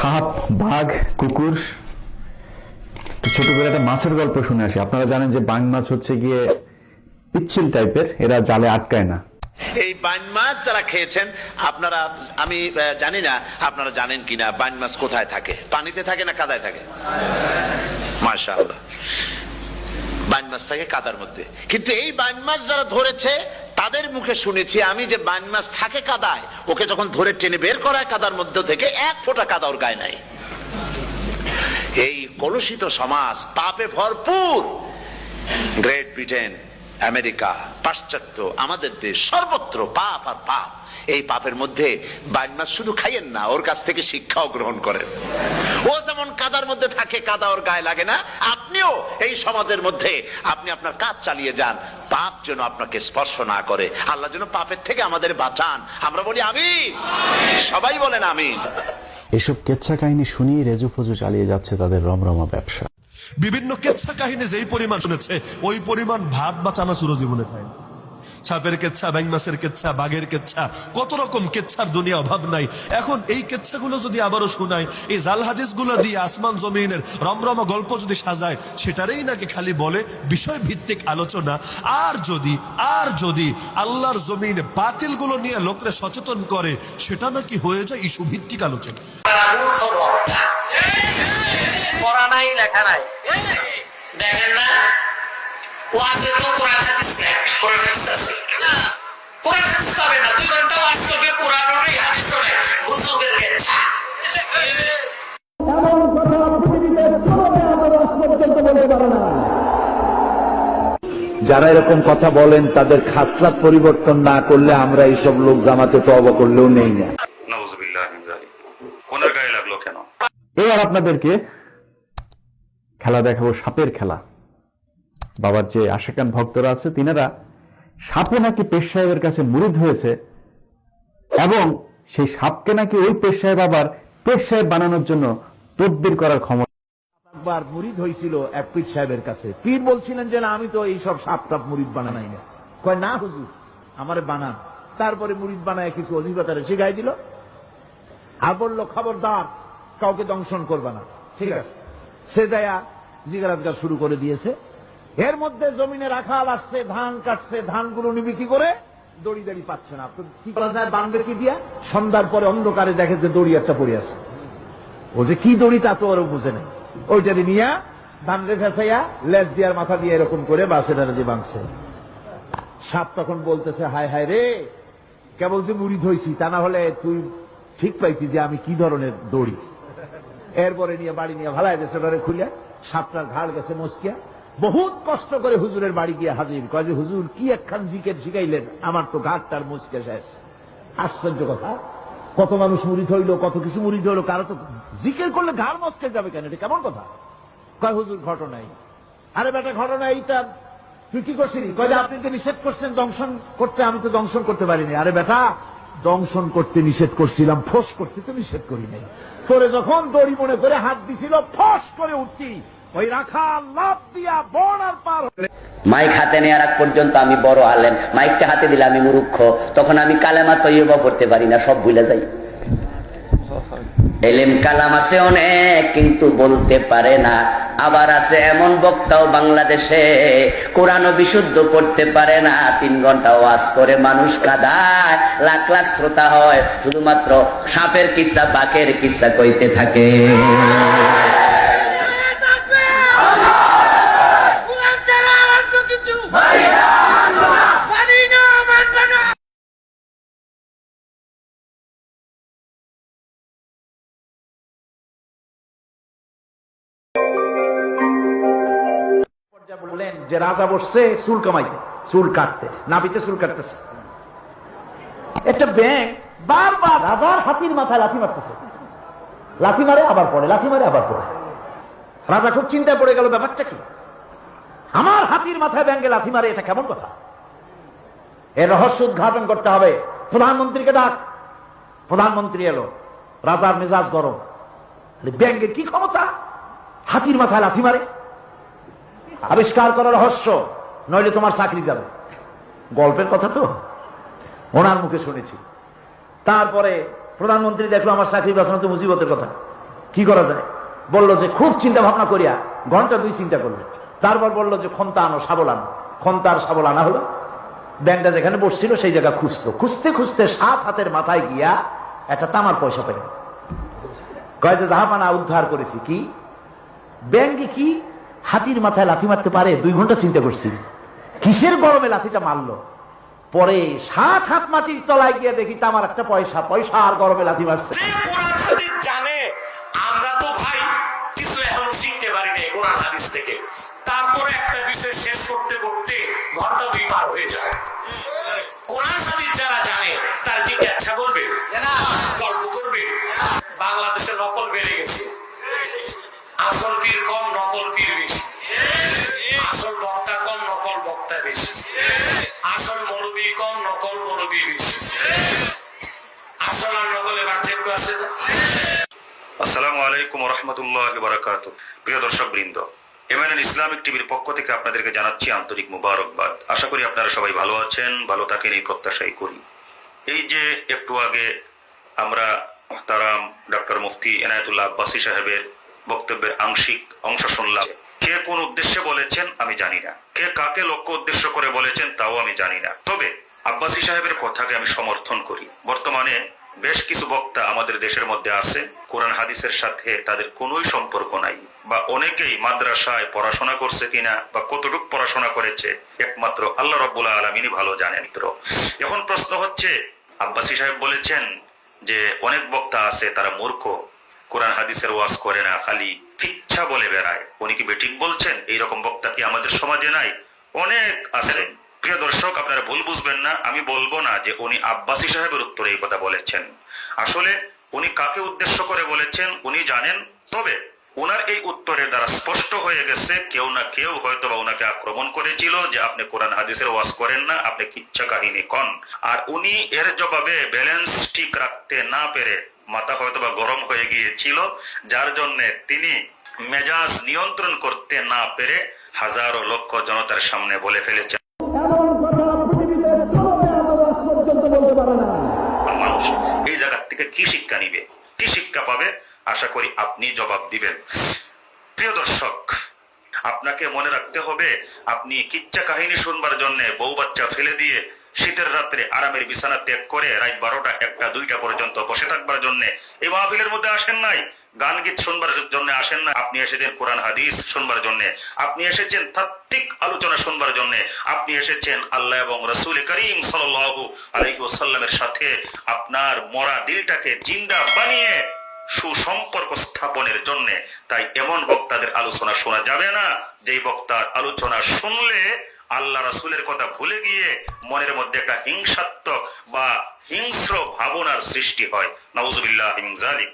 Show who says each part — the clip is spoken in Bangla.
Speaker 1: সাপ, বাঘ, কুকুর, ছোট করে একটা মাছের গল্প শুনে আসি। আপনারা জানেন যে বাং মাছ হচ্ছে গিয়ে পিচ্ছিল টাইপের, এরা জালে আটকায় না।
Speaker 2: এই বাইন মাছ যারা খেয়েছেন আপনারা, আমি জানি না আপনারা জানেন কিনা বাইন মাছ কোথায় থাকে, পানিতে থাকে না কাদায় থাকে? মাশাআল্লাহ, বাইন মাছ থাকে কাদার মধ্যে। কিন্তু এই বাইন মাছ যারা ধরেছে তাদের মুখে শুনেছি আমি যে বাইন মাছ থাকে কাদায়, ওকে যখন ধরে টেনে বের করায় কাদার মধ্যে থেকে এক ফোঁটা কাদা ওর গায়ে নাই। এই কলুষিত সমাজ, পাপে ভরপুর। গ্রেট ব্রিটেন, আমেরিকা, পাশ্চাত্য, আমাদের দেশ, সর্বত্র পাপ আর পাপ। এই পাপের মধ্যে বাইন মাছ শুধু খাইয়েন না, ওর কাছ থেকে শিক্ষাও গ্রহণ করেন। ও যেমন কাদার মধ্যে থাকে, কাদা ওর গায়ে লাগে না, আপনিও এই সমাজের মধ্যে আপনি আপনার কাজ চালিয়ে যান, পাপ যেন আপনাকে স্পর্শ না করে। আল্লাহ যেন পাপের থেকে আমাদের বাঁচান। আমরা বলি আমিন, সবাই বলেন আমিন।
Speaker 3: এসব কেচ্ছা কাহিনী শুনিয়ে রেজু ফজু চালিয়ে যাচ্ছে তাদের রমরমা ব্যবসা।
Speaker 4: বিভিন্ন কেচ্ছা কাহিনী যেই পরিমাণ শুনেছে ওই পরিমাণ ভাত বা চানাচুরো জীবনে খায়। সাপের কেচ্ছা, ব্যাং মাছের কেচ্ছা, বাঘের কেচ্ছা, কত রকম কেচ্ছার দুনিয়া অভাব নাই। এখন এই কেচ্ছাগুলো যদি আবারও শোনায়, এই জাল হাদিস গুলো দিয়ে আসমান জমিনের রমরমা গল্প যদি সাজায়, সেটারই নাকি খালি বলে বিষয় ভিত্তিক আলোচনা। আর যদি আল্লাহর জমিনে বাতিল গুলো নিয়ে লোকরে সচেতন করে, সেটা নাকি হয়ে যায় ইস্যু ভিত্তিক আলোচনা।
Speaker 5: পড়া নাই, লেখা নাই, দেখেন না ওয়াজে তো কোরআন হাদিস নাই, কোরআন হাদিস আছে না, কোরআন হাদিস পাবে না। 2 ঘন্টা ওয়াজ করবে কোরআন আর হাদিস শুনে, হুজুরের কেচ্ছা।
Speaker 6: এমন কথা পৃথিবীতে কোনোদিন আজ পর্যন্ত বলতে পারে না।
Speaker 7: যারা এরকম কথা বলেন তাদের খাসলাত পরিবর্তন না করলে আমরা এইসব লোক জামাতে তওবা করলেও নেই না।
Speaker 4: নাউযুবিল্লাহি মিন যালিক। ওনার গায়ে লাগলো কেন?
Speaker 1: এবার আপনাদেরকে খেলা দেখাবো, সাপের খেলা। বাবার যে আশেকান ভক্তরা আছে, তিনারা সাপও নাকি পেশ সাহেবের কাছে মুরিদ হয়েছে এবং সেই সাপকে নাকি ওই পেশ সাহেব আবার পেশ সাহেব বানানোর জন্য তদবির করার ক্ষমতা।
Speaker 6: একবার মুরিদ হয়েছিল এক পীর সাহেবের কাছে। পীর বলছিলেন যে না, আমি তো এইসব সাপ টাপ মুরিদ বানাই না। কয় না হুজুর, আমারে বানান। তারপরে মুরিদ বানায় কিছু অধিবাতারে শিখাই দিল আর বললো খবরদার কাউকে দংশন করবে না, ঠিক আছে? সে দেয়া জিজ্ঞাসা শুরু করে দিয়েছে। এর মধ্যে জমিনে রাখাল আসছে, ধান কাটছে, ধানগুলো নিবি কি করে, দড়ি দাড়ি পাচ্ছে না। তো কি করা যায়, বাঁধবে কি দিয়া? সন্ধ্যার পরে অন্ধকারে দেখে যে দড়ি একটা পড়ে আছে। ও যে কি দড়ি তা তো আরো বুঝে নেই। ওইটারে নিয়া ধান রে ফেসাইয়া লেজ দিয়ার মাথা দিয়ে এরকম করে বাসেটারে দিয়ে বাঁধছে। সাপ তখন বলতেছে, হায় হায় রে, কেবল যে মুরিদ হয়েছি, তা না হলে তুই ঠিক পাইছি যে আমি কি ধরনের দড়ি। এরপরে নিয়ে বাড়ি নিয়ে ভালাই দেশে খুলে সাপটার ঘাড় গেছে মস্কিয়া। বহুত কষ্ট করে হুজুরের বাড়ি গিয়ে হাজির, কয় যে হুজুর কি একখান জিকের শিখাইলেন, আমার তো ঘাটটার মস্কিয়া শেষ। আশ্চর্য কথা, কত মানুষ মুরিদ হইলো, কত কিছু মুরিদ হইলো, কারো তো জিকের করলে ঘাড় মস্কে যাবে কেন? এটা কেমন কথা? কয় হুজুর ঘটনাই। আরে বেটা ঘটনা এইটা তুই কি করছিলি? কয় যে আপনি তো নিষেধ করছেন দংশন করতে, আমি তো দংশন করতে পারিনি। আরে বেটা, দংশন করতে নিষেধ করছিলাম, ফোঁস করতে তো নিষেধ করি নাই। তোরে যখন দড়ি মনে করে হাত দিছিল, ফোঁস করে উঠছি, ওই রাখা লাভ দিয়া বন আর পার।
Speaker 8: মাইক হাতে নেওয়ার আগ পর্যন্ত আমি বড় আলেম, মাইকটা হাতে দিলে আমি মূর্খ, তখন আমি কালেমা তৈয়বা পড়তে পারি না, সব ভুলে যাই। এলেম কালাম আছে অনেক কিন্তু বলতে পারে না। আবার আছে এমন বক্তাও বাংলাদেশে কোরআনও বিশুদ্ধ করতে পারে না, 3 ঘন্টা ওয়াজ করে মানুষ কাঁদায়, লাখ লাখ শ্রোতা হয়, শুধুমাত্র সাপের কিস্সা বাঘের কিস্সা কইতে থাকে।
Speaker 6: বললেন যে রাজা বসছে চুল কামাইতে, চুল কাটতে, নাবিতে চুল কাটতেছে। একটা ব্যাঙ বারবার রাজার হাতির মাথায় লাথি মারতেছে। লাথি মারে আবার পড়ে, লাথি মারে আবার পড়ে। রাজা খুব চিন্তায় পড়ে গেল, ব্যাপারটা কি? আমার হাতির মাথায় ব্যাঙে লাথি মারে, এটা কেমন কথা? এর রহস্য উদ্ঘাটন করতে হবে। প্রধানমন্ত্রীকে ডাক। প্রধানমন্ত্রী এলো। রাজার মেজাজ গরম। ব্যাঙের কি ক্ষমতা হাতির মাথায় লাথি মারে? আবিষ্কার করার রহস্য, নইলে তোমার চাকরি যাবে। গল্পের কথা তো ওনার মুখে শুনেছি। তারপরে প্রধানমন্ত্রী দেখলো আমার চাকরি বাঁচানো তো মুসিবতের কথা। কি করা যায়? বললো যে খুব চিন্তা ভাবনা করিয়া ঘন্টা 2 চিন্তা করলো, তারপর বললো যে খন্তা আনো, শাবল আনো। খন্তা আর শাবল আনা হলো, ব্যাংকটা যেখানে বসছিল সেই জায়গা খুঁজতো, খুঁজতে খুঁজতে 7 হাতের মাথায় গিয়া একটা তামার পয়সা পেল। কয় যে জাহাপানা উদ্ধার করেছি। কি ব্যাংকে কি হাতির মাথায় লাথি মারতে পারে? 2 ঘন্টা চিন্তা করছি, কিসের গরমে লাথিটা মারলো। পরে 7 হাত মাটির তলায় গিয়ে দেখি তামার একটা পয়সা, পয়সা আর গরমে লাথি মারছে।
Speaker 5: যে কোরআন হাদিস জানে, আমরা তো ভাই কিছু এখনো শিখতে পারি না কোরআন হাদিস থেকে। তারপরে একটা বিষয় শেষ করতে করতে ঘন্টা 2 পার হয়ে যায়। কোরআন হাদিস যারা জানে তার কি ইচ্ছা করবে না গল্প করবে? বাংলাদেশে নকল বেড়ে গেছে, আসল পীর কম, নকল পীর বেশি। আসল বক্তা কম, নকল বক্তা বেশি। আসল মৌলবী কম, নকল মৌলবী বেশি। আসল আর নকলে পার্থক্য আছে না?
Speaker 9: আসসালামু আলাইকুম রহমতুল্লাহ বারাকাত। প্রিয় দর্শক বৃন্দ, এমএনএন ইসলামিক টিভির পক্ষ থেকে আপনাদেরকে জানাচ্ছি আন্তরিক মুবারকবাদ। আশা করি আপনারা সবাই ভালো আছেন, ভালো থাকেন এই প্রত্যাশাই করি। এই যে একটু আগে আমরা মুহতারাম ডক্টর মুফতি এনায়েতুল্লাহ আব্বাসী সাহেবের বক্তব্যের আংশিক অংশ শুনলাম। কে কোন উদ্দেশ্যে বলেছেন আমি জানি না, কে কাকে লক্ষ্য উদ্দেশ্য করে বলেছেন তাও আমি জানি না। তবে আব্বাসী সাহেবের কথাকে আমি সমর্থন করি। বর্তমানে বেশ কিছু বক্তা আমাদের দেশের মধ্যে আছে, কোরআন হাদিসের সাথে তাদের কোনোই সম্পর্ক নাই, বা অনেকেই মাদ্রাসায় পড়াশোনা করছে কিনা বা কতটুকু পড়াশোনা করেছে একমাত্র আল্লাহ রাব্বুল আলামিনই ভালো জানেন। এখন প্রশ্ন হচ্ছে, আব্বাসী সাহেব বলেছেন যে অনেক বক্তা আছে তারা মূর্খ, কোরআন হাদিসের ওয়াজ করে না, খালি ইচ্ছা বলে বেড়ায়। উনি কি বেঠিক বলছেন? এইরকম বক্তা কি আমাদের সমাজে নাই? অনেক আছে। প্রিয় দর্শক, আপনারা ভুল বুঝবেন না, আমি বলবো না যে উনি আব্বাসী সাহেবের উত্তরে এই কথা বলেছেন। আসলে উনি কাকে উদ্দেশ্য করে বলেছেন উনি জানেন। তবে ওনার এই উত্তরের দ্বারা স্পষ্ট হয়ে গেছে কেউ না কেউ হয়তো বা ওনাকে আক্রমণ করেছিল যে আপনি কোরআন হাদিসের ওয়াজ করেন না, আপনি কিচ্ছা কাহিনী কন। আর উনি এর জবাবে ব্যালেন্স ঠিক রাখতে না পেরে মাথা হয়তো বা গরম হয়ে গিয়েছিল, যার জন্য তিনি মেজাজ নিয়ন্ত্রণ করতে না পেরে হাজারো লক্ষ জনতার সামনে বলে ফেলেছেন। মানুষ এই জায়গা থেকে কি শিক্ষা নিবে, কি শিক্ষা পাবে? আশা করি আপনি জবাব দিবেন। প্রিয় দর্শক, আপনাকে মনে রাখতে হবে, আপনি কিচ্ছা কাহিনী শুনবার জন্য বউ বাচ্চা ফেলে দিয়ে শীতের রাত্রে আরামের বিছানা ত্যাগ করে রাত 12টা 1টা 2টা পর্যন্ত বসে থাকবার জন্য এই মাহফিলের মধ্যে আসেন নাই। গান গীত শুনবার জন্য আসেন না, আপনি এসেছেন কোরআন হাদিস শুনবার জন্য, আপনি এসেছেন তাত্ত্বিক আলোচনা শুনবার জন্য, আপনি এসেছেন আল্লাহ এবং রাসূল করিম সাল্লাল্লাহু আলাইহি ওয়াসাল্লামের সাথে আপনার মরা দিলটাকে জিন্দা বানিয়ে সুসম্পর্ক স্থাপনের জন্য। তাই এমন বক্তাদের আলোচনা শোনা যাবে না যেই বক্তার আলোচনা শুনলে আল্লাহ রাসূলের কথা ভুলে গিয়ে মনের মধ্যে একটা হিংসাত্মক বা হিংস্র ভাবনার সৃষ্টি হয়। নাউযুবিল্লাহি মিন যালিক।